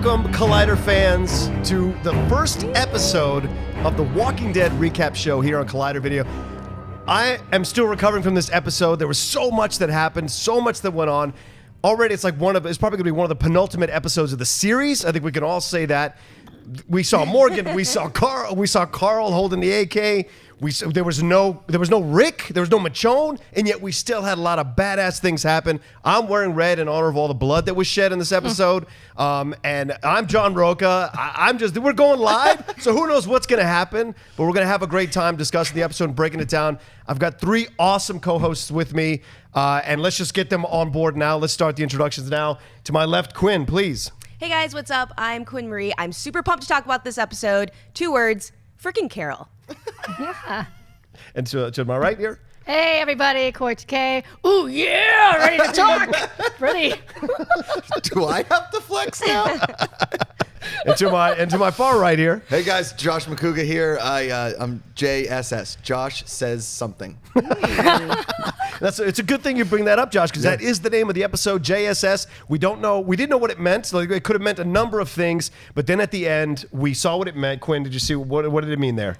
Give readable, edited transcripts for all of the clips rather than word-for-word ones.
Welcome, Collider fans, to the first episode of the Walking Dead recap show here on Collider Video. I am still recovering from this episode. There was so much that happened, so much that went on. Already, it's probably going to be one of the penultimate episodes of the series. I think we can all say that. We saw Morgan, we saw Carl holding the AK. There was no Rick, there was no Michonne, and yet we still had a lot of badass things happen. I'm wearing red in honor of all the blood that was shed in this episode. And I'm John Rocca. We're going live, so who knows what's going to happen, but we're going to have a great time discussing the episode and breaking it down. I've got three awesome co-hosts with me, and let's just get them on board now. Let's start the introductions now. To my left, Quinn, please. Hey guys, what's up? I'm Quinn Marie. I'm super pumped to talk about this episode. 2 words, freaking Carol. Yeah. And to my right here. Hey everybody, Kaori Takee. Ooh yeah, ready to talk. Ready. Do I have to flex now? and to my far right here. Hey guys, Josh Macuga here. I'm JSS. Josh says something. It's a good thing you bring that up, Josh, because that is the name of the episode, JSS. We didn't know what it meant. Like, it could have meant a number of things, but then at the end, we saw what it meant. Quinn, did you see what did it mean there?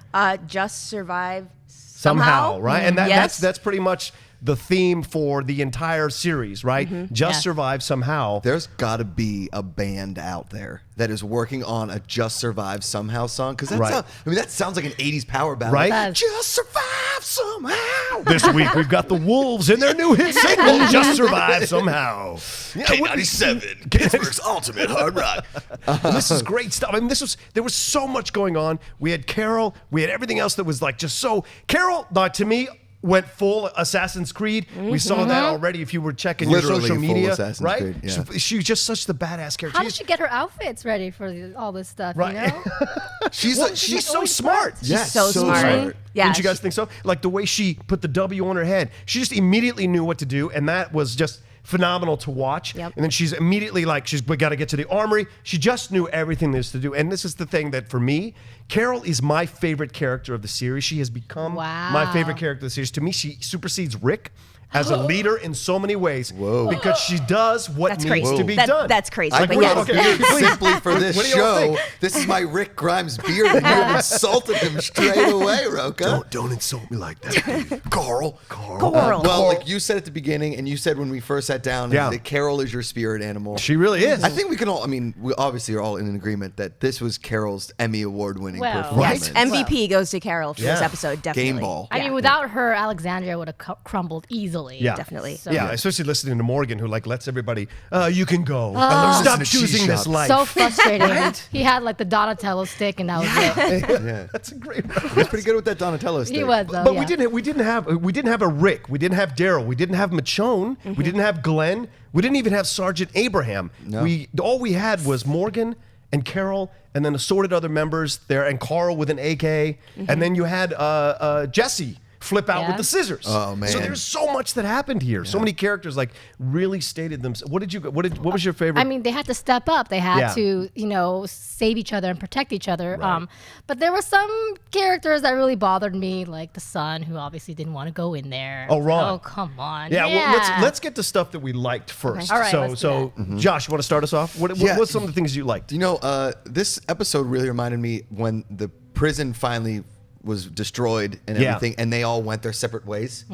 Just survive somehow, right? And yes. that's pretty much the theme for the entire series, right? Just survive somehow. There's got to be a band out there that is working on a "Just Survive Somehow" song, because that sounds like an '80s power ballad, right? Just survive somehow. This week we've got the Wolves in their new hit single, "Just Survive Somehow." K97, Pittsburgh's ultimate hard rock. And this is great stuff. I mean, there was so much going on. We had Carol. We had everything else that was like just so. Carol, to me, went full Assassin's Creed. We saw that already if you were checking your social media, right? Creed, yeah. She's just such the badass character. How did she get her outfits ready for all this stuff, right. you know? She's so smart. She's so smart. Yeah, Didn't you guys think so? Like the way she put the W on her head. She just immediately knew what to do, and that was just phenomenal to watch. Yep. And then she's immediately like, we got to get to the armory. She just knew everything there's to do. And this is the thing that for me, Carol is my favorite character of the series. She has become my favorite character of the series. To me, she supersedes Rick as a leader in so many ways. Whoa. Because she does what needs to be done. That's crazy. I but brought yes. a beard simply for this What do y'all show. think? This is my Rick Grimes beard, and you have insulted him straight away, Rocca. Don't insult me like that, Carl. Well, like you said at the beginning, and you said when we first sat down, that Carol is your spirit animal. She really is. I think we can all, we obviously are all in agreement that this was Carol's Emmy Award-winning Well, performance. Yes, MVP goes to Carol for this episode, definitely. Game ball. I mean, without her, Alexandria would have crumbled easily. Yeah. Definitely. So. Yeah, especially listening to Morgan, who lets everybody, you can go. Listen Stop to choosing Cheese this Shop. life. So frustrating. He had like the Donatello stick, and that was it. Yeah. That's a great He's pretty good with that Donatello stick. He was, though. But yeah. we didn't have a Rick. We didn't have Daryl. We didn't have Michonne. We didn't have Glenn. We didn't even have Sergeant Abraham. No. All we had was Morgan and Carol, and then assorted other members there, and Carl with an AK, and then you had Jesse flip out with the scissors. Oh man! So there's so much that happened here. So many characters really stated themselves. What was your favorite? I mean, they had to step up. They had to, save each other and protect each other. Right. But there were some characters that really bothered me, like the son, who obviously didn't want to go in there. Oh, Ron. Oh, come on. Yeah, well, let's get to stuff that we liked first. All right, let's do so Josh, you want to start us off? What's some of the things you liked? This episode really reminded me when the prison finally was destroyed and everything, and they all went their separate ways.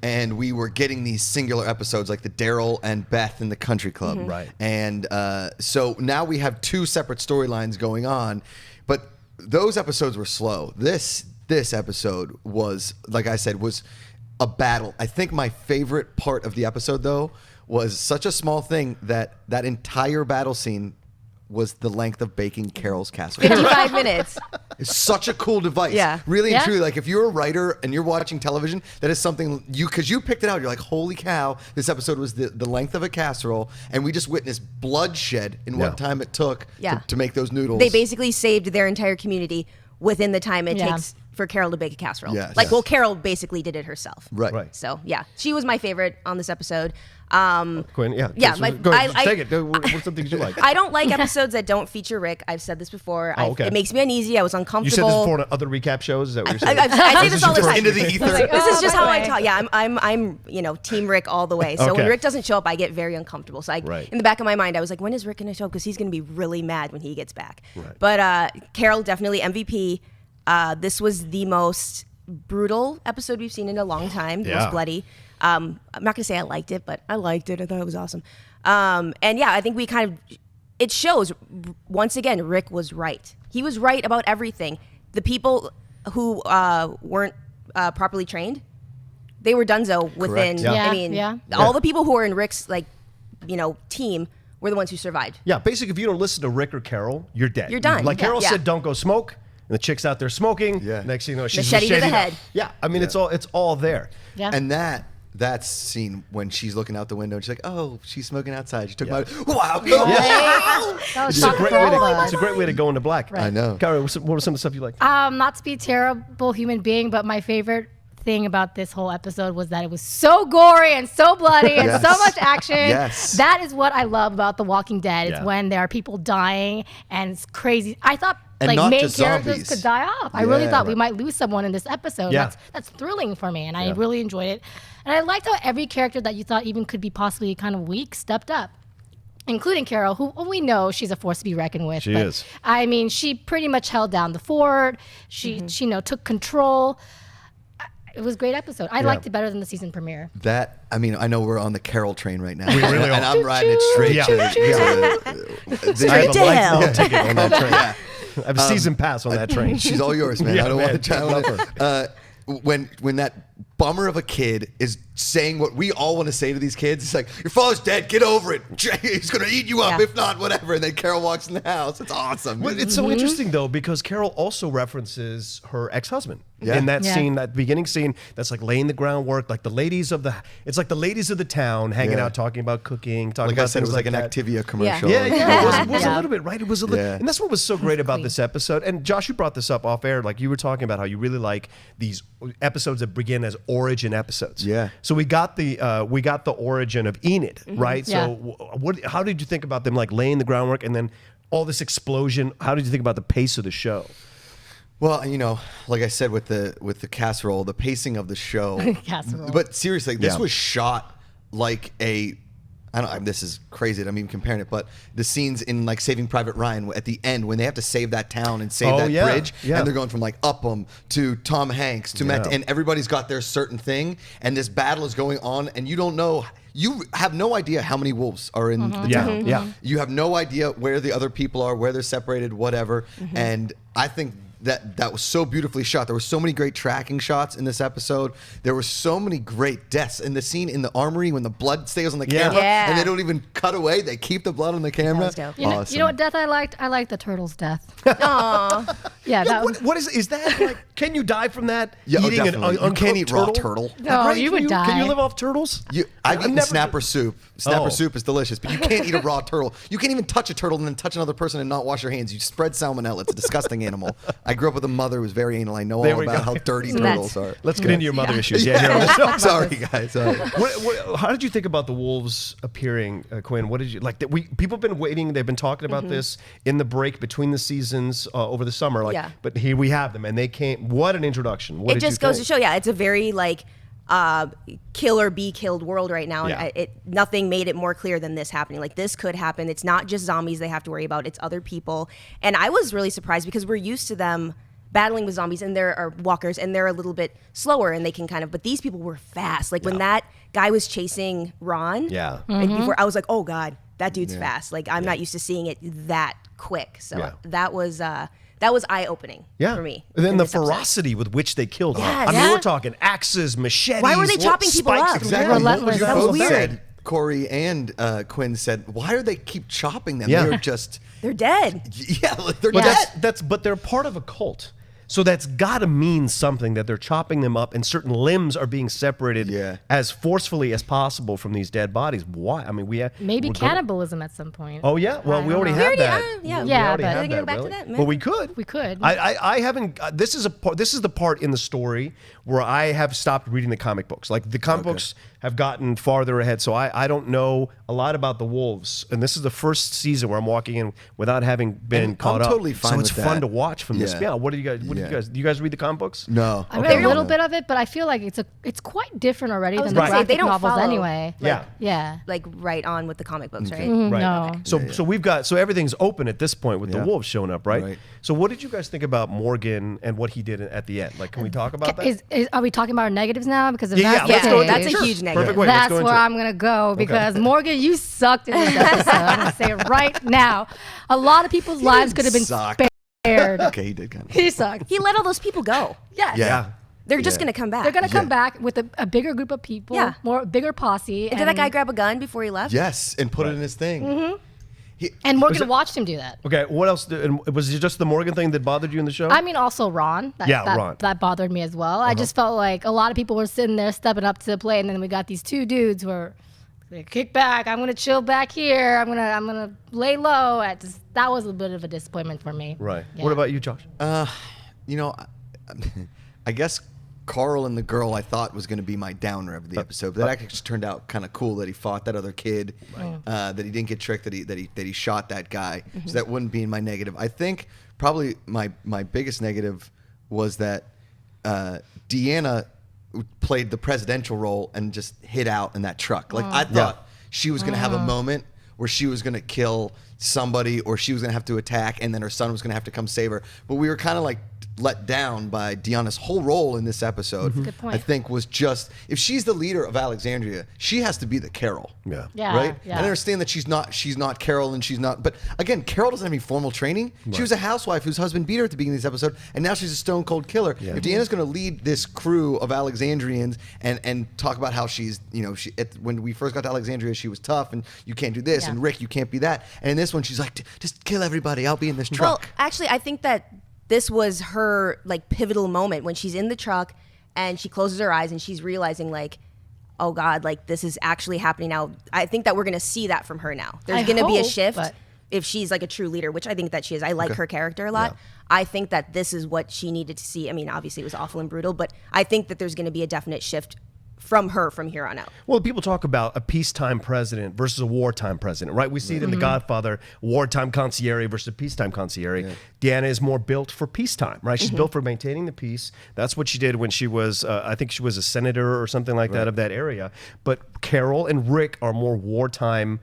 And we were getting these singular episodes like the Daryl and Beth in the country club. Right. And so now we have 2 separate storylines going on, but those episodes were slow. This episode was, like I said, was a battle. I think my favorite part of the episode, though, was such a small thing that entire battle scene was the length of baking Carol's casserole. 55 minutes. It's such a cool device. Yeah. Really and truly, like if you're a writer and you're watching television, that is something because you picked it out, you're like, holy cow, this episode was the length of a casserole, and we just witnessed bloodshed in what time it took to make those noodles. They basically saved their entire community within the time it takes for Carol to bake a casserole. Yes. Like, Yes. well, Carol basically did it herself. Right. So yeah, she was my favorite on this episode. Quinn, yeah. Yeah, Go ahead, take it. What's some things you like? I don't like episodes that don't feature Rick. I've said this before. Okay. It makes me uneasy. I was uncomfortable. You said this before on other recap shows? Is that what you're saying? I say this all the time. Into the ether. This is just how I way. talk. Yeah, I'm Team Rick all the way. So when Okay. Rick doesn't show up, I get very uncomfortable. So Right. in the back of my mind, I was like, when is Rick going to show up? Because he's going to be really mad when he gets back. Right. But Carol, definitely MVP. This was the most brutal episode we've seen in a long time. The Yeah. most bloody. I'm not going to say I liked it, but I liked it. I thought it was awesome. And yeah, I think we kind of, it shows, once again, Rick was right. He was right about everything. The people who weren't properly trained, they were donezo within, Yeah. I mean, Yeah. all the people who were in Rick's, team were the ones who survived. Yeah, basically, if you don't listen to Rick or Carol, you're dead. You're done. Like Carol Yeah. said, don't go smoke. And the chick's out there smoking. Yeah. Next thing you know, she's Machete to the macheting up. head. Yeah, I mean, it's all there. Yeah. And that scene when she's looking out the window and she's like, "Oh, she's smoking outside." She took Yeah. my wow. That was It's a shocking great for all way of to, us. it's a great way to go into black. Right. I know. Carol, what were some of the stuff you liked? Not to be a terrible human being, but my favorite thing about this whole episode was that it was so gory and so bloody and Yes. so much action. Yes. That is what I love about The Walking Dead. It's Yeah. when there are people dying and it's crazy. I thought And not main just characters zombies. could die off. I really Yeah. thought we might lose someone in this episode. Yeah. That's thrilling for me, and I Yeah. really enjoyed it. And I liked how every character that you thought even could be possibly kind of weak stepped up. Including Carol, who we know she's a force to be reckoned with. She but, is. I mean, she pretty much held down the fort. She took control. It was a great episode. I liked it better than the season premiere. That I mean, I know we're on the Carol train right now. We really are. And I'm riding it straight Yeah. to I have to a hell. lifelong ticket on that train. Yeah. I have a season pass on that train. She's all yours, man. Yeah, I don't man. want the challenge. When that bummer of a kid is saying what we all want to say to these kids, it's like, your father's dead, get over it. He's gonna eat you up, Yeah. if not, whatever. And then Carol walks in the house. It's awesome. Well, it's so interesting though because Carol also references her ex-husband Yeah. in that Yeah. scene, that beginning scene. That's like laying the groundwork, like the ladies of the. It's like the ladies of the town hanging Yeah. out, talking about cooking, talking Like about I said, it things was like an that. Activia commercial. Yeah, yeah, it was Yeah. a little bit, right? It was a little, Yeah. and that's what was so great about this episode. And Josh, you brought this up off air, like you were talking about how you really like these episodes that begin as origin episodes. Yeah. So we got the origin of Enid, right? Yeah. So how did you think about them like laying the groundwork and then all this explosion? How did you think about the pace of the show? Well, like I said with the casserole, the pacing of the show. Casserole. But seriously, this Yeah. was shot like this is crazy that I'm even comparing it, but the scenes in like Saving Private Ryan at the end when they have to save that town and save Oh, that yeah. bridge, Yeah. and they're going from like Upham to Tom Hanks to Matt, Yeah. and everybody's got their certain thing, and this battle is going on, and you have no idea how many wolves are in the Yeah, town. yeah. You have no idea where the other people are, where they're separated, whatever. And I think that was so beautifully shot. There were so many great tracking shots in this episode. There were so many great deaths in the scene in the armory when the blood stays on the Yeah. camera Yeah. and they don't even cut away. They keep the blood on the camera. was dope. You know, Awesome. you know what death I liked? I liked the turtle's death. Aw. Yeah, that was. What is that like? Can you die from that? Yeah, oh, eating an definitely. You uncooked can't eat raw turtle. No, Right? you Can would Can die. you live off turtles? I've eaten never- snapper soup. Snapper Oh. soup is delicious, but you can't eat a raw turtle. You can't even touch a turtle and then touch another person and not wash your hands. You spread salmonella. It's a disgusting animal. I grew up with a mother who was very anal. I know There all we about go. how dirty That's- turtles are. Let's get into your mother issues. Yeah. here on the show. Sorry, guys. Sorry. How did you think about the wolves appearing, Quinn? What did you like? People have been waiting. They've been talking about this in the break between the seasons over the summer. Like, Yeah. but here we have them, and they came. What an introduction! What It did just you goes to think? show, yeah, it's a very kill or be killed world right now, and Yeah. nothing made it more clear than this happening. Like this could happen. It's not just zombies they have to worry about; it's other people. And I was really surprised because we're used to them battling with zombies, and there are walkers, and they're a little bit slower, and they can but these people were fast. Like when that guy was chasing Ron, Yeah. right before, I was like, oh god, that dude's fast. Like I'm not used to seeing it that quick. So Yeah. that was eye opening for me. And then in the this episode. ferocity with which they killed her. Yes. I mean, Yeah. we're talking axes, machetes. Why were they chopping people spikes. up? Exactly. Relentless. You That was both weird. said, Corey and Quinn said, why do they keep chopping them? Yeah. They're just, They're dead. yeah, like they're But dead. but they're part of a cult. So that's got to mean something that they're chopping them up and certain limbs are being separated as forcefully as possible from these dead bodies. Why? I mean, maybe cannibalism at some point. Oh yeah, well we already have that. Yeah, Yeah, already but- have Are they gonna that, go back to really. that? But we could. We could. I haven't. This is the part in the story where I have stopped reading the comic books. Like the comic books have gotten farther ahead, so I don't know a lot about the Wolves. And this is the first season where I'm walking in without having been caught I'm up. totally fine so it's with fun that. to watch from this. Yeah. Yeah. What do you guys? Do you guys read the comic books? No. I read a little bit of it, but I feel like it's quite different already I was than the gonna say, graphic they don't novels follow, anyway. Yeah. Yeah. Like right on with the comic books, right? Right. No. So we've got everything's open at this point with the Wolves showing up, right? Right. So what did you guys think about Morgan and what he did at the end? Like, can we talk about that? Are we talking about our negatives now? Because if Yeah, that's let's the go case, into it. That's a huge negative. Perfect way. Let's that's go into where it. I'm gonna go because Morgan, you sucked in this episode. I'm gonna say it right now. A lot of people's lives could have been suck. spared. Okay, he did kind of. He sucked. He let all those people go. Yes. Yeah. They're just gonna come back. They're gonna come back with a bigger group of people, Yeah. bigger posse. And did that guy grab a gun before he left? Yes, and put it in his thing. And Morgan watched him do that. Okay, what else? And was it just the Morgan thing that bothered you in the show? I mean, also Ron. Ron. That bothered me as well. I just felt like a lot of people were sitting there stepping up to the plate, and then we got these two dudes who are like, kick back. I'm gonna chill back here. I'm gonna lay low. That was a bit of a disappointment for me. Right. Yeah. What about you, Josh? You know, I guess Carl and the girl I thought was going to be my downer of the episode. But that actually just turned out kind of cool that he fought that other kid, that he didn't get tricked, that he shot that guy. So that wouldn't be in my negative. I think probably my biggest negative was that Deanna played the presidential role and just hid out in that truck. Like I thought she was going to have a moment where she was going to kill somebody or she was going to have to attack and then her son was going to have to come save her. But we were kind of like let down by Deanna's whole role in this episode. Good point. I think was just, if she's the leader of Alexandria, she has to be the Carol. Yeah. Yeah. Right? Yeah. I understand that she's not Carol and she's not, but again, Carol doesn't have any formal training. She was a housewife whose husband beat her at the beginning of this episode, and now she's a stone cold killer. If Deanna's going to lead this crew of Alexandrians and talk about how she's, when we first got to Alexandria, she was tough and you can't do this, and Rick, you can't be that. And in this one, she's like, just kill everybody. I'll be in this truck. Well, actually, I think that this was her like pivotal moment when she's in the truck and she closes her eyes and she's realizing like, oh God, like this is actually happening now. I think that we're gonna see that from her now. There's gonna be a shift but- if she's like a true leader, which I think that she is. I like her character a lot. I think that this is what she needed to see. I mean, obviously it was awful and brutal, but I think that there's gonna be a definite shift from her from here on out. Well, people talk about a peacetime president versus a wartime president, right? We see it in The Godfather, wartime concierge versus a peacetime concierge. Deanna is more built for peacetime, right? She's built for maintaining the peace. That's what she did when she was, I think she was a senator or something like that of that area. But Carol and Rick are more wartime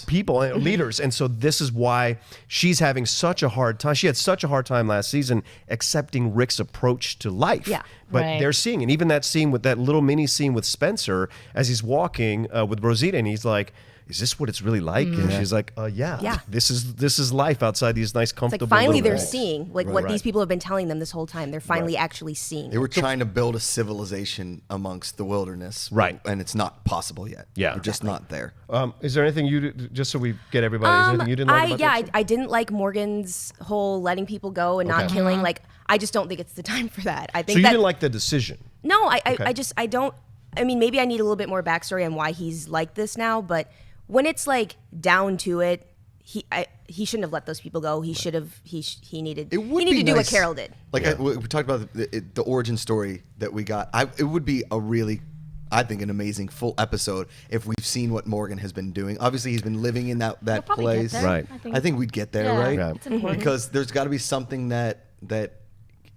people and leaders. And so this is why she's having such a hard time. She had such a hard time last season accepting Rick's approach to life. Yeah. But they're seeing, and even that scene with that little mini scene with Spencer as he's walking with Rosita, and he's like, "Is this what it's really like?" And she's like, "Yeah. This is life outside these nice, It's comfortable." like finally little they're walls." seeing like what these people have been telling them this whole time. They're finally actually seeing. They were trying to build a civilization amongst the wilderness. Right. And it's not possible yet. Yeah. We're just not there. Is there anything just so we get everybody? Is there anything you didn't like about the episode? I didn't like Morgan's whole letting people go and not killing. Like, I just don't think it's the time for that. I think So you that, didn't like the decision? No, I don't. I mean, maybe I need a little bit more backstory on why he's like this now. But when it's like down to it, he shouldn't have let those people go. He should have. He needed. It would he needed be to do what nice- Carol did. Like we talked about the origin story that we got. It would be a really, I think, an amazing full episode if we've seen what Morgan has been doing. Obviously, he's been living in that probably get place. there, Right. I think we'd get there, Yeah, right? Yeah. it's important. Because there's got to be something that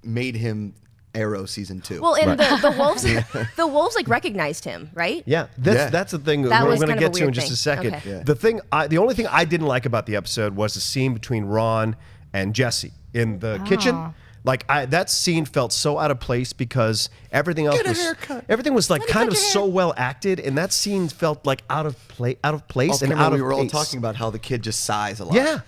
made him Arrow season 2. Well, and the wolves like recognized him, right? Yeah, that's the thing That we're was going to kind of a get to in weird just a thing. second. Okay. Yeah. The only thing I didn't like about the episode was the scene between Ron and Jesse in the kitchen. Like that scene felt so out of place because everything else was like kind of so well acted, and that scene felt like out of place and out of we were all pace. talking about how the kid just sighs a lot. Yeah.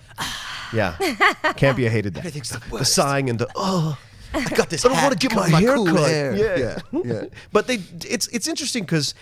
Campy, I hated that. Everything's the The worst. sighing and the I got this. I don't want to get my hair cool cut. hair. Yeah. But it's interesting because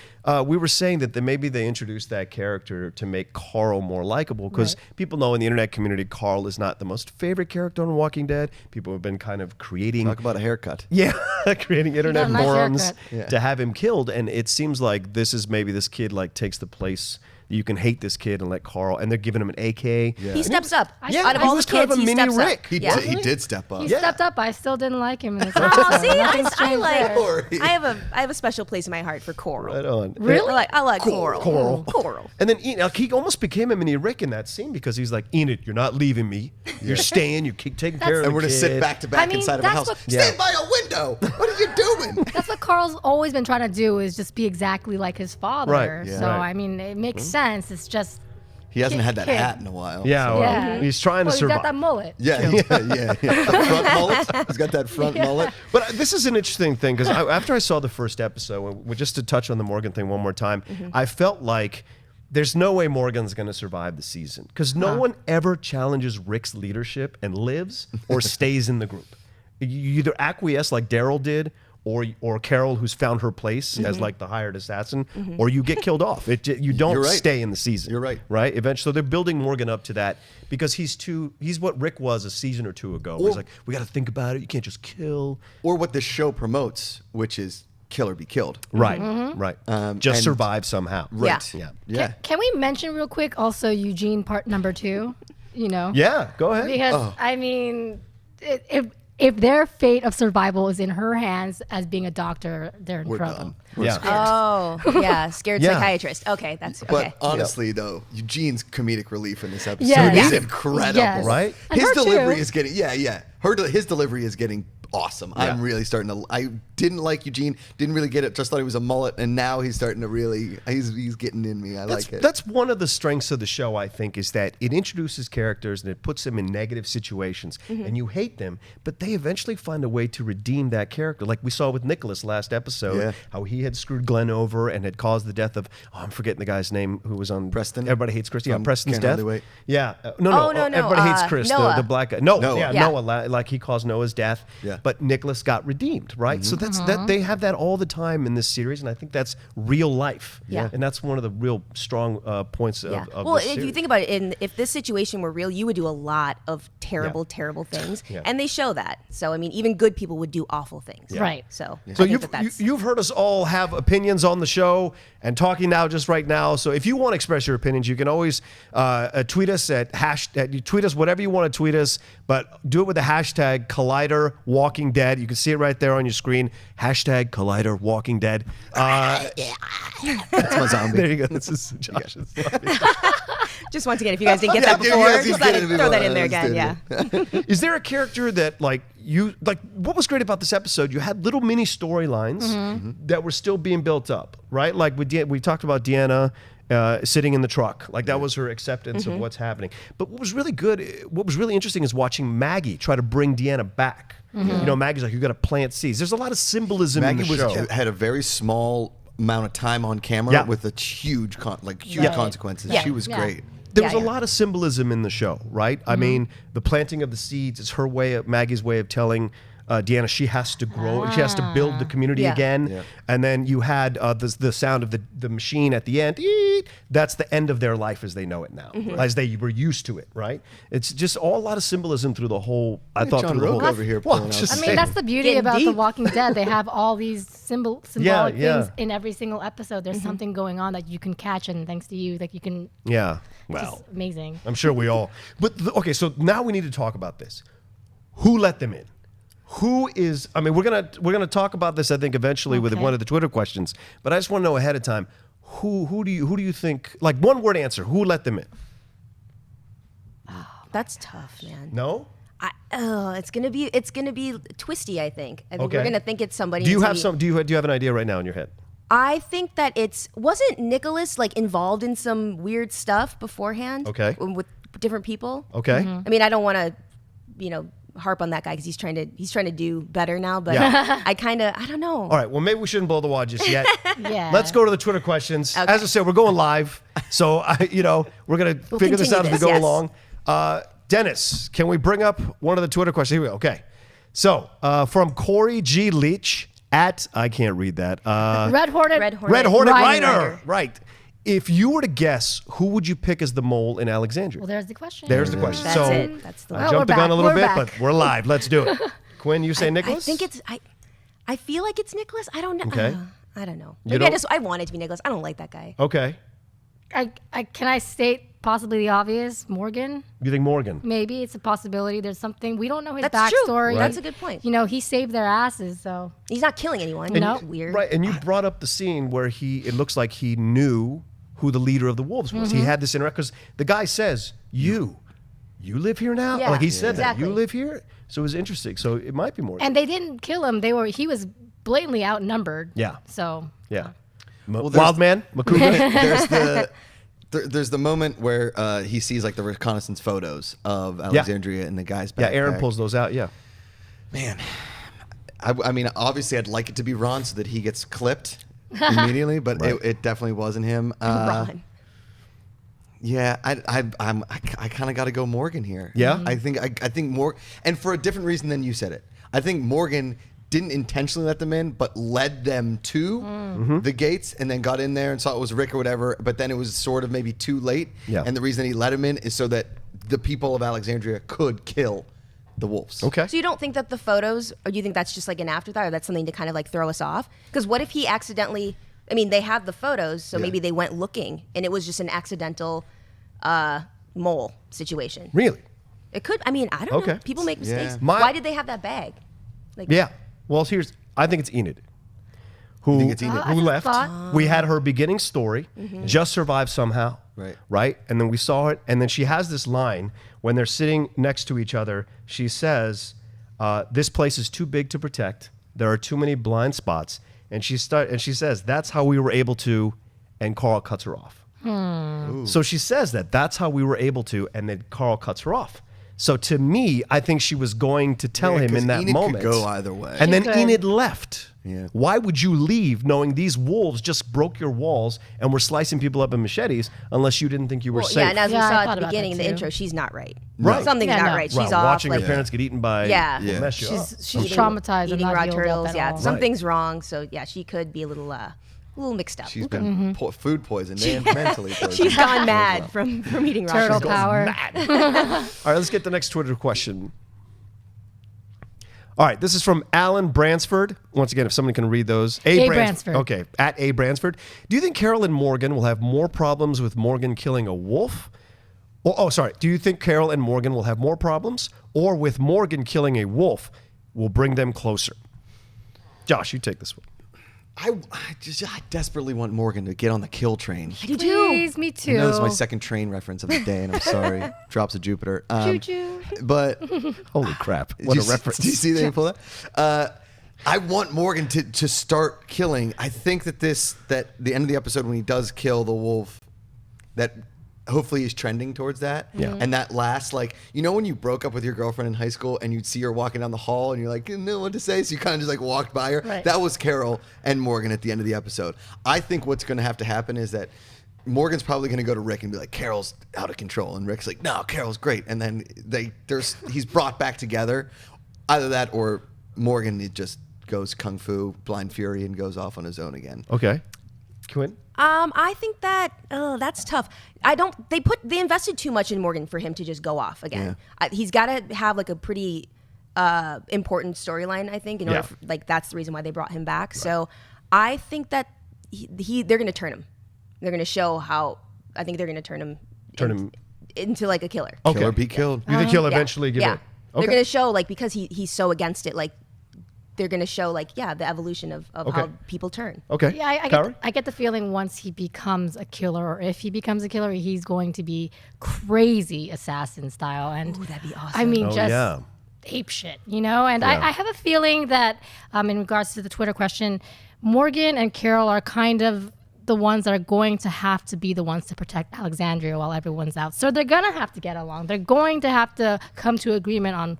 we were saying that maybe they introduced that character to make Carl more likable because people know in the internet community Carl is not the most favorite character on Walking Dead. People have been kind of creating Talk about a haircut. Yeah, creating internet nice forums haircut. to have him killed, and it seems like this is maybe this kid like takes the place. You can hate this kid and let Carl, and they're giving him an AK. Yeah. He steps up. Yeah, Out of he all was the kind kids, of a he mini steps Rick. up. He did step up. He stepped up. I still didn't like him in this Oh, episode. see, Nothing's I changed like. there. I have a special place in my heart for Coral. Right on. Really? I like Coral. Coral. And then he almost became a mini Rick in that scene because he's like, Enid, you're not leaving me. You're staying. You keep taking care of the And we're gonna kid. sit back to back I mean, inside of a that's house. what- Stand by a window. What are you doing? That's what Carl's always been trying to do is just be exactly like his father. Right, yeah. So, Right. I mean, it makes sense. It's just... He hasn't had that Kid. hat in a while. Yeah, so- well, Yeah. he's trying to Well, survive. He's got that mullet. Yeah. The front mullet. He's got that front mullet. But this is an interesting thing because after I saw the first episode, just to touch on the Morgan thing one more time, I felt like there's no way Morgan's going to survive the season because no one ever challenges Rick's leadership and lives or stays in the group. You either acquiesce like Daryl did, or Carol, who's found her place as like the hired assassin, or you get killed off. You don't You're right. stay in the season. You're right. Right? Eventually, so they're building Morgan up to that because he's what Rick was a season or two ago. He's like, we got to think about it. You can't just kill. Or what this show promotes, which is kill or be killed. Right. Right. Just and- survive somehow. Right. Yeah. Yeah. Can we mention real quick also Eugene part number 2? You know? Yeah. Go ahead. Because, I mean, if their fate of survival is in her hands as being a doctor, they're in We're trouble. done. Yeah. Oh, yeah, scared Yeah. psychiatrist. Okay, that's But okay. honestly, though, Eugene's comedic relief in this episode Yes. is incredible. Yes. Right? And His her delivery too. is getting his delivery is getting awesome. Yeah. I'm really starting to. I didn't like Eugene. Didn't really get it. Just thought he was a mullet, and now he's starting to really. He's getting in me. I like it. That's one of the strengths of the show, I think, is that it introduces characters and it puts them in negative situations, and you hate them, but they eventually find a way to redeem that character. Like we saw with Nicholas last episode, Yeah. how he had screwed Glenn over and had caused the death of, I'm forgetting the guy's name who was on Preston? Everybody Hates Chris. Yeah, From Preston's Can't death. Hardly Wait. Yeah. No. Oh, no. Everybody Hates Chris, Noah. the black guy. Noah. Noah. Yeah, Yeah. Noah. Like he caused Noah's death. Yeah. But Nicholas got redeemed, right? So that's that they have that all the time in this series, and I think that's real life. Yeah. And that's one of the real strong points Yeah. of Well, this if you series. think about it, if this situation were real, you would do a lot of terrible, Yeah. terrible things, Yeah. and they show that. So I mean, even good people would do awful things. Right. So, So I think that's you've heard us all have opinions on the show and talking now just right now. So if you want to express your opinions, you can always tweet us you tweet us whatever you want to tweet us, but do it with the hashtag Collider Walking Dead. You can see it right there on your screen. Hashtag Collider Walking Dead. That's my zombie. There you go. This is Josh's. just once again, if you guys didn't get Yeah, that dude, before, yes, he's just let getting it, it throw that before. in there Let's again. do Yeah. Is there a character that what was great about this episode? You had little mini storylines that were still being built up, right? Like we talked about Deanna sitting in the truck, like that was her acceptance of what's happening. But what was really good, what was really interesting is watching Maggie try to bring Deanna back. You know, Maggie's like, you got to plant seeds. There's a lot of symbolism in Maggie the show. had a very small amount of time on camera Yeah. with a huge Right. consequences. Yeah. She was Yeah. great. There was Yeah, a yeah. lot of symbolism in the show, right? I mean, the planting of the seeds is her way, Maggie's way of telling Deanna she has to grow, she has to build the community Yeah. again. Yeah. And then you had the sound of the machine at the end. Eek. That's the end of their life as they know it now, as they were used to it, right? It's just a lot of symbolism through the whole. I thought John through the whole. Rocca over here Well, pulling out just I some- mean, that's the beauty Getting about The deep. Walking Dead. They have all these symbolic yeah. things in every single episode. There's something going on that you can catch, and thanks to you, like you can. Yeah. It's Well, amazing. I'm sure we all. But okay, so now we need to talk about this. Who let them in? Who is? I mean, we're gonna talk about this. I think eventually with Okay. one of the Twitter questions. But I just want to know ahead of time. Who do you think? Like one word answer. Who let them in? That's tough, man. No. It's gonna be twisty. I think we're Okay. gonna think it's somebody. Do you until have we- some? Do you have an idea right now in your head? I think that wasn't Nicholas like involved in some weird stuff beforehand? Okay. With different people. Okay. I mean, I don't want to, harp on that guy because he's trying to do better now. But Yeah. I don't know. All right. Well, maybe we shouldn't blow the wad just yet. Yeah. Let's go to the Twitter questions. Okay. As I said, we're going live, so we're gonna figure this continue out as we this, go yes. along. Dennis, can we bring up one of the Twitter questions? Here we go. Okay. So, from Corey G. Leach at, I can't read that. Red Hornet. Red Hornet. Red Hornet Rider. Rider. Right. If you were to guess, who would you pick as the mole in Alexandria? Well, there's the question. There's the question. That's so, it. That's the I one. jumped the We're gun a back. little We're bit, back. but we're live. Let's do it. Quinn, you say Nicholas? I think it's. I feel like it's Nicholas. I don't know. Okay. I don't know. You Maybe I don't- I want it to be Nicholas. I don't like that guy. Okay. Can I state possibly the obvious? Morgan? You think Morgan? Maybe it's a possibility. There's something we don't know his That's true. backstory. Right. That's a good point. You know, he saved their asses, so He's not killing anyone. No. That's weird. Right, and you brought up the scene where it looks like he knew who the leader of the wolves was. Mm-hmm. He had this interaction because the guy says, you live here now? Yeah, Like he said that. exactly. You live here? So it was interesting. So it might be Morgan. and they didn't kill him. He was blatantly outnumbered. Yeah. So Yeah. there's- Wild man, Macuga. There's the moment where he sees like the reconnaissance photos of Alexandria and the guy's backpack. Yeah, Aaron pulls those out. Yeah. Man, I mean, obviously, I'd like it to be Ron so that he gets clipped immediately, but Right. it definitely wasn't him. Ron. Yeah, I kind of got to go Morgan here. Yeah? I think Morgan, and for a different reason than you said it. I think Morgan didn't intentionally let them in, but led them to the gates, and then got in there and saw it was Rick or whatever. But then it was sort of maybe too late. Yeah. And the reason he let him in is so that the people of Alexandria could kill the wolves. Okay. So you don't think that the photos, or do you think that's just like an afterthought, or that's something to kind of like throw us off? Because what if he accidentally? I mean, they have the photos, so Yeah. maybe they went looking, and it was just an accidental mole situation. Really? It could. I mean, I don't know. Okay. People make mistakes. Yeah. My- Why did they have that bag? Like, Yeah. Well, I think it's Enid. Who, think it's Enid? who I left. thought- We had her beginning story, just survived somehow. Right. Right? And then we saw it. And then she has this line when they're sitting next to each other. She says, this place is too big to protect. There are too many blind spots. And she says, that's how we were able to, and Carl cuts her off. So she says that's how we were able to, and then Carl cuts her off. So to me, I think she was going to tell Yeah, him 'cause in that Enid could moment. go either way. And then She could. Enid left. Yeah. Why would you leave knowing these wolves just broke your walls and were slicing people up in machetes unless you didn't think you were well, safe? yeah, and as Yeah, we I saw thought at the about beginning in that the too. intro, she's not right. Right. Something's Yeah, not no. right. She's Right, off. watching like, your parents get eaten by Yeah. will mess you up. She's traumatized and eating not raw healed up turtles. at Yeah, all. something's wrong. So yeah, she could be a little mixed up. She's been food poisoned and mentally poisoned. She's gone mad from eating raw Turtle turtles. power. All right, let's get the next Twitter question. All right, this is from Alan Bransford. Once again, if someone can read those. A. Bransford. Okay, at A. Bransford. Do you think Carol and Morgan will have more problems with Morgan killing a wolf? Do you think Carol and Morgan will have more problems, or with Morgan killing a wolf will bring them closer? Josh, you take this one. I desperately want Morgan to get on the kill train. I do too. Please, me I too. know this is my second train reference of the day, and I'm sorry. Drops of Jupiter. Choo-choo. But Holy crap. did What you a see- reference. Do you see that? Pull that? I want Morgan to start killing. I think that the end of the episode when he does kill the wolf, that hopefully he's trending towards that. Yeah. And that last, like, you know when you broke up with your girlfriend in high school and you'd see her walking down the hall and you're like, you know what to say? So you kind of just like walked by her. Right. That was Carol and Morgan at the end of the episode. I think what's going to have to happen is that Morgan's probably going to go to Rick and be like, Carol's out of control. And Rick's like, no, Carol's great. And then he's brought back together. Either that or Morgan just goes kung fu, blind fury, and goes off on his own again. Okay. Quinn? I think that that's tough. They invested too much in Morgan for him to just go off again. He's got to have like a pretty important storyline, I think, in order that's the reason why they brought him back. Right. So I think that they're going to turn him. They're going to show how. I think they're going to turn him into like a killer. Okay. Kill or be killed. You think he'll eventually give yeah. in? They're going to show like because he's so against it, like they're going to show like the evolution of how people turn. Okay. Yeah, Kaori? I get the feeling once he becomes a killer, or if he becomes a killer, he's going to be crazy assassin style. And Ooh, that'd be awesome. I mean, Oh, just yeah. ape shit, you know? And Yeah. I have a feeling that in regards to the Twitter question, Morgan and Carol are kind of the ones that are going to have to be the ones to protect Alexandria while everyone's out. So they're going to have to get along. They're going to have to come to agreement on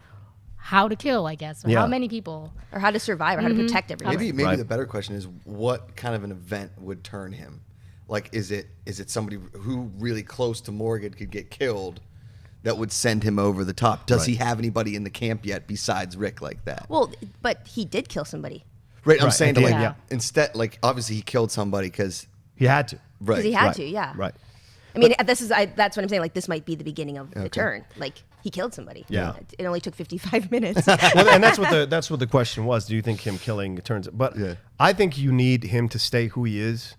how to kill, I guess, or Yeah. how many people. Or how to survive, or how to protect everyone. Maybe Right. the better question is what kind of an event would turn him? Like, is it somebody who really close to Morgan could get killed that would send him over the top. Does Right. he have anybody in the camp yet besides Rick like that? Well, but he did kill somebody. Right, I'm Right, saying at the like end, yeah. instead, like obviously he killed somebody because He had to. right, Because he had Right. to, yeah. Right. I mean, that's what I'm saying. Like, this might be the beginning of the turn. Like, he killed somebody. Yeah. It only took 55 minutes. Well, and that's what the question was. Do you think him killing turns? But Yeah. I think you need him to stay who he is,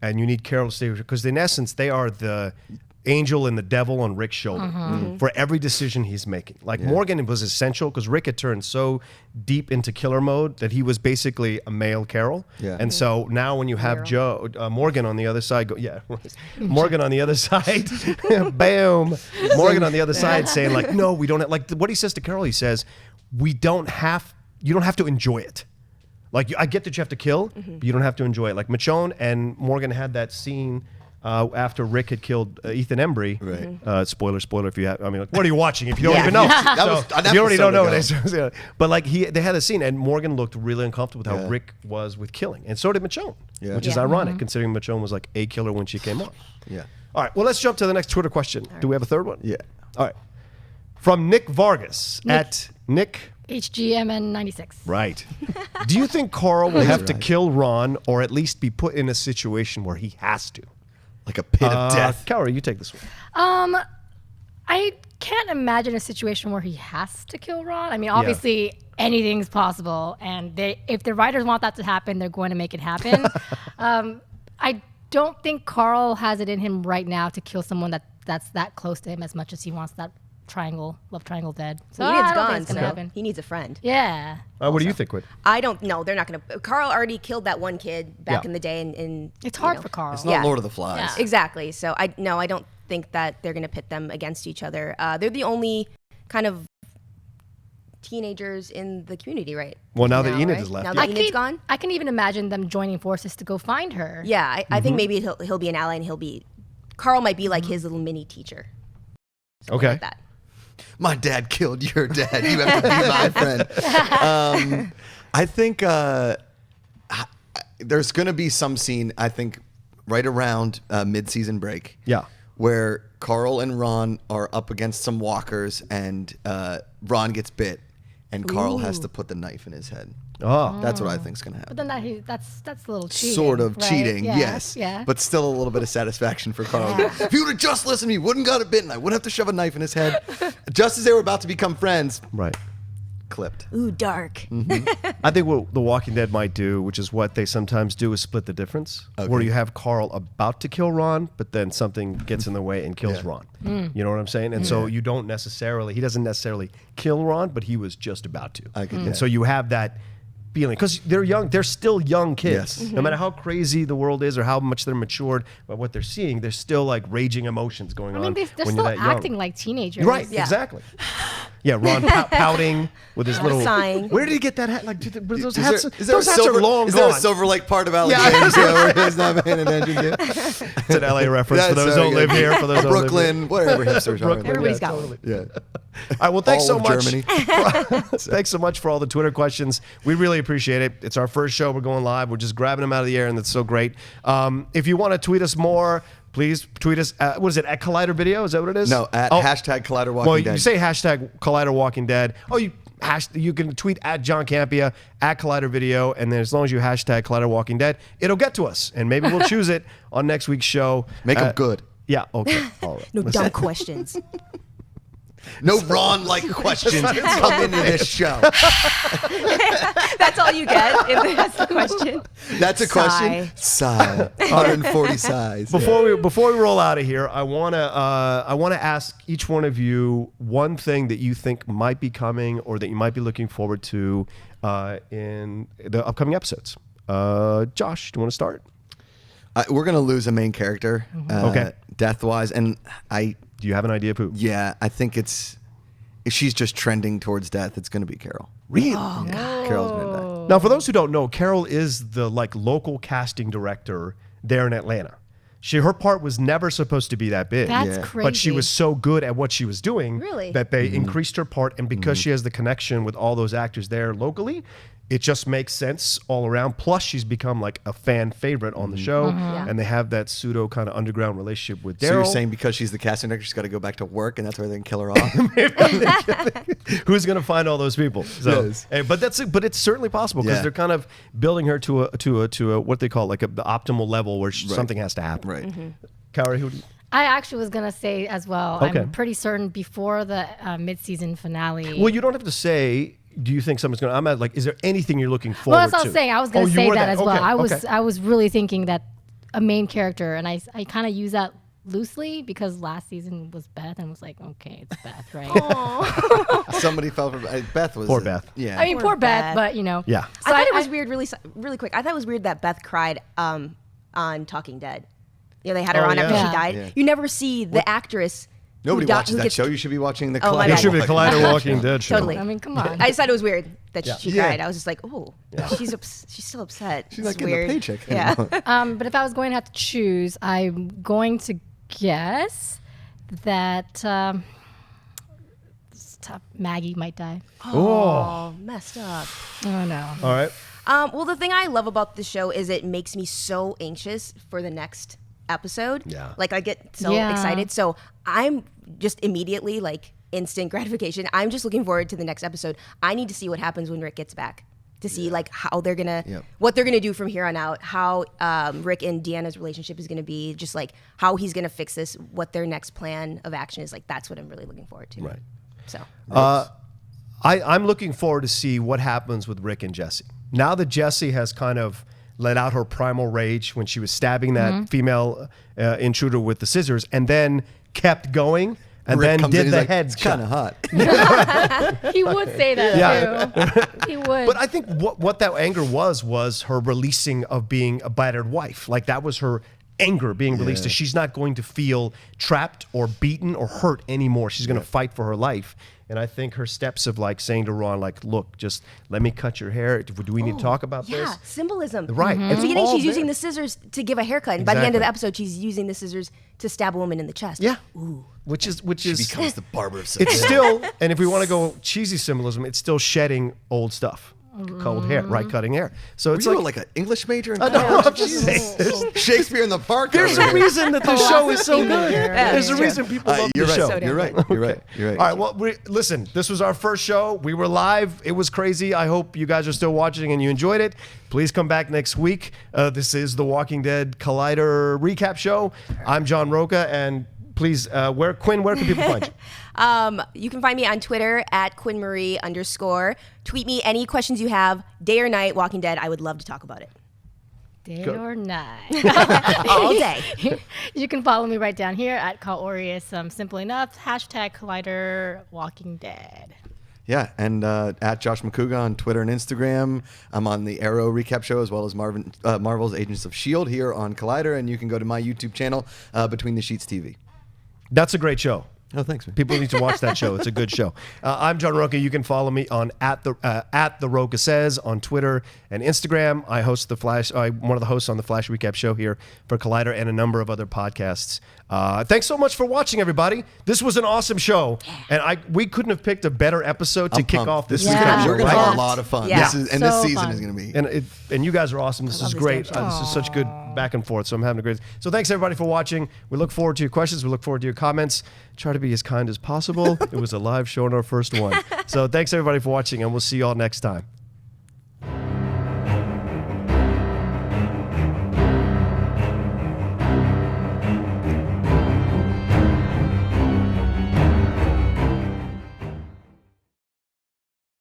and you need Carol to stay because in essence they are the angel and the devil on Rick's shoulder for every decision he's making. Like Morgan was essential because Rick had turned so deep into killer mode that he was basically a male Carol. Yeah. And so now when you have Morgan on the other side, Morgan on the other side, bam, Morgan on the other side saying like, no, we don't have, like what he says to Carol, he says, you don't have to enjoy it. Like I get that you have to kill, but you don't have to enjoy it. Like Michonne and Morgan had that scene after Rick had killed Ethan Embry. Right. Spoiler if you have. I mean, like, what are you watching if you don't Yeah. even know? That was an if you already don't know episode it. But like they had a scene, and Morgan looked really uncomfortable with how Rick was with killing, and so did Michonne, Yeah. which is ironic considering Michonne was like a killer when she came on. Yeah. All right. Well, let's jump to the next Twitter question. Do we have a third one? Yeah. All right. From Nick Vargas at Nick. HGMN96. Right. Do you think Carl will have to kill Ron or at least be put in a situation where he has to? Like a pit of death. Kaori, you take this one. I can't imagine a situation where he has to kill Ron. I mean, obviously anything's possible, and if the writers want that to happen, they're going to make it happen. I don't think Carl has it in him right now to kill someone that's that close to him as much as he wants that love triangle dead. So Enid's I don't think gone, it's gonna so happen. he needs a friend. Yeah. What do you think, Quinn? I don't know. They're not going to. Carl already killed that one kid back Yeah. in the day, and It's hard for Carl. It's not Yeah. Lord of the Flies. Yeah. exactly. So I don't think that they're going to pit them against each other. They're the only kind of teenagers in the community, right? Well, now that Enid right? has left, Now yeah. that Enid's gone. I can even imagine them joining forces to go find her. Yeah, I think maybe he'll be an ally, and Carl might be like his little mini teacher. Something Okay. like that. My dad killed your dad. You have to be my friend. I think there's going to be some scene, I think, right around mid-season break. Yeah. Where Carl and Ron are up against some walkers, and Ron gets bit, and Carl has to put the knife in his head. Oh. That's what I think's going to But happen. then that's a little cheating. Sort of right? cheating, Yeah, yes. Yeah. But still a little bit of satisfaction for Carl. If he would have just listened to me, wouldn't got it bitten. I wouldn't have to shove a knife in his head. Just as they were about to become friends, Right. clipped. Ooh, dark. I think what The Walking Dead might do, which is what they sometimes do, is split the difference. Where you have Carl about to kill Ron, but then something gets in the way and kills Ron. You know what I'm saying? And so he doesn't necessarily kill Ron, but he was just about to. And so you have that feeling, because they're young, they're still young kids. Yes. No matter how crazy the world is or how much they're matured, but what they're seeing, there's still like raging emotions going I on. mean, they're when still you're that young. acting like teenagers. Right, Yeah. exactly. Yeah, Ron pouting with his little Sighing. Where did he get that hat? Like, those Is hats, there those hats are long is gone. there a Silver Lake part of Alexandria where he's not paying attention to? It's an LA reference for those who don't live here. For those who don't live here. Brooklyn, whatever hipsters are. Brooklyn, Everybody's yeah, got totally. Yeah. All right, well, thanks All so of much. Germany. Thanks so much for all the Twitter questions. We really appreciate it. It's our first show. We're going live. We're just grabbing them out of the air, and that's so great. If you want to tweet us more, please tweet us. What is it? At Collider Video? Is that what it is? No, at hashtag Collider Walking Well, Dead. you say hashtag Collider Walking Dead. Oh, you can tweet at John Campia, at Collider Video, and then as long as you hashtag Collider Walking Dead, it'll get to us, and maybe we'll choose it on next week's show. Make them good. Yeah. Okay. All right. No dumb questions. No Ron-like questions come into this show. That's all you get if that's the question. That's a question. Sigh. 140 sighs. Before we roll out of here, I wanna ask each one of you one thing that you think might be coming or that you might be looking forward to in the upcoming episodes. Josh, do you want to start? We're gonna lose a main character, Okay. death-wise, and Do you have an idea of who? yeah, I think if she's just trending towards death, it's gonna be Carol. Really? Yeah, Carol's gonna die. Now, for those who don't know, Carol is the local casting director there in Atlanta. Her part was never supposed to be that big. That's Yeah. crazy. But she was so good at what she was doing Really? that they increased her part. And because she has the connection with all those actors there locally, it just makes sense all around. Plus, she's become like a fan favorite on the show, and they have that pseudo kind of underground relationship with Daryl. So you're saying because she's the casting director, she's got to go back to work, and that's why they can kill her off? Who's going to find all those people? So, Yes. but it's certainly possible because Yeah. they're kind of building her to a what they call like the optimal level where something has to happen. Right. Kaori, who? I actually was gonna say as well. Okay. I'm pretty certain before the mid-season finale. Well, you don't have to say. Do you think someone's going to? I'm at like, is there anything you're looking forward Well, that's what I to? was saying. I was going to you say were that as well. Okay. I was really thinking that a main character, and I kind of use that loosely because last season was Beth, and was like, okay, it's Beth, right? Somebody fell for Beth. Was Poor it? Beth. Yeah. I mean, poor Beth. Beth, but you know. Yeah. I thought it was weird, really quick. I thought it was weird that Beth cried on Talking Dead. You know, they had her Oh, on after yeah. she died. Yeah. You never see the actress. Nobody who watches who that gets- show. You should be watching the Oh, my Collider. bad. It should be the Walking Collider Walking Dead show. Totally. I mean, come on. I just thought it was weird that she Yeah. cried. I was just like, oh, she's still upset. She's It's not getting weird. a paycheck Yeah. anymore. But if I was going to have to choose, I'm going to guess that Maggie might die. Oh, messed up. Oh no. All right. Well, the thing I love about the show is it makes me so anxious for the next episode. Yeah. Like I get so Yeah. excited. So I'm just immediately like instant gratification. I'm just looking forward to the next episode. I need to see what happens when Rick gets back to see like how they're gonna, what they're gonna do from here on out. How Rick and Deanna's relationship is gonna be. Just like how he's gonna fix this. What their next plan of action is. Like that's what I'm really looking forward to. Right. So. I'm looking forward to see what happens with Rick and Jesse. Now that Jesse has kind of let out her primal rage when she was stabbing that female intruder with the scissors, and then kept going, and Rick then comes did in, he's the like, head It's shot. kind of hot. He would say that too. He would. But I think what that anger was her releasing of being a battered wife. Like that was her anger being released. She's not going to feel trapped or beaten or hurt anymore. She's going to fight for her life. And I think her steps of like saying to Ron, like, look, just let me cut your hair. Do we need to talk about Yeah, this? symbolism. Right. At the It's beginning, all she's using there. the scissors to give a haircut, and by the end of the Exactly. episode, she's using the scissors to stab a woman in the chest. Yeah. Which is She becomes the barber of it's still, and if we want to go cheesy symbolism, it's still shedding old stuff, cold hair, right? Cutting hair. So it's Were you like like an English major in no, college? I'm just saying. Shakespeare in the Park. There's over a here. reason that the show is so good. Yeah, There's a it's reason people love You're the right. show. So damn You're right. good. You're right. You're right. All right. Well, listen, this was our first show. We were live. It was crazy. I hope you guys are still watching and you enjoyed it. Please come back next week. This is the Walking Dead Collider recap show. I'm John Rocca, and please, Quinn, where can people find you? You can find me on Twitter at QuinnMarie_. Tweet me any questions you have, day or night, Walking Dead. I would love to talk about it. Day or night. All day. You can follow me right down here at cowardice. Simple enough. #Collider Walking Dead. Yeah, and at Josh Macuga on Twitter and Instagram. I'm on the Arrow recap show as well as Marvel's Agents of S.H.I.E.L.D. here on Collider, and you can go to my YouTube channel, Between the Sheets TV. That's a great show. Oh, thanks, man. People need to watch that show. It's a good show. I'm John Rocca. You can follow me on at the Rocca Says on Twitter and Instagram. I host the Flash. I'm one of the hosts on the Flash Recap Show here for Collider and a number of other podcasts. Thanks so much for watching, everybody. This was an awesome show, and we couldn't have picked a better episode to I'm kick pumped. off this This is Yeah. gonna, we're gonna Right. have a lot of fun. Yeah. This So season fun. is gonna be. And you guys are awesome. This is this great. damn show. This is such good back and forth. So I'm having a great. So thanks everybody for watching. We look forward to your questions. We look forward to your comments. Try to be as kind as possible. It was a live show on our first one. So thanks everybody for watching, and we'll see you all next time.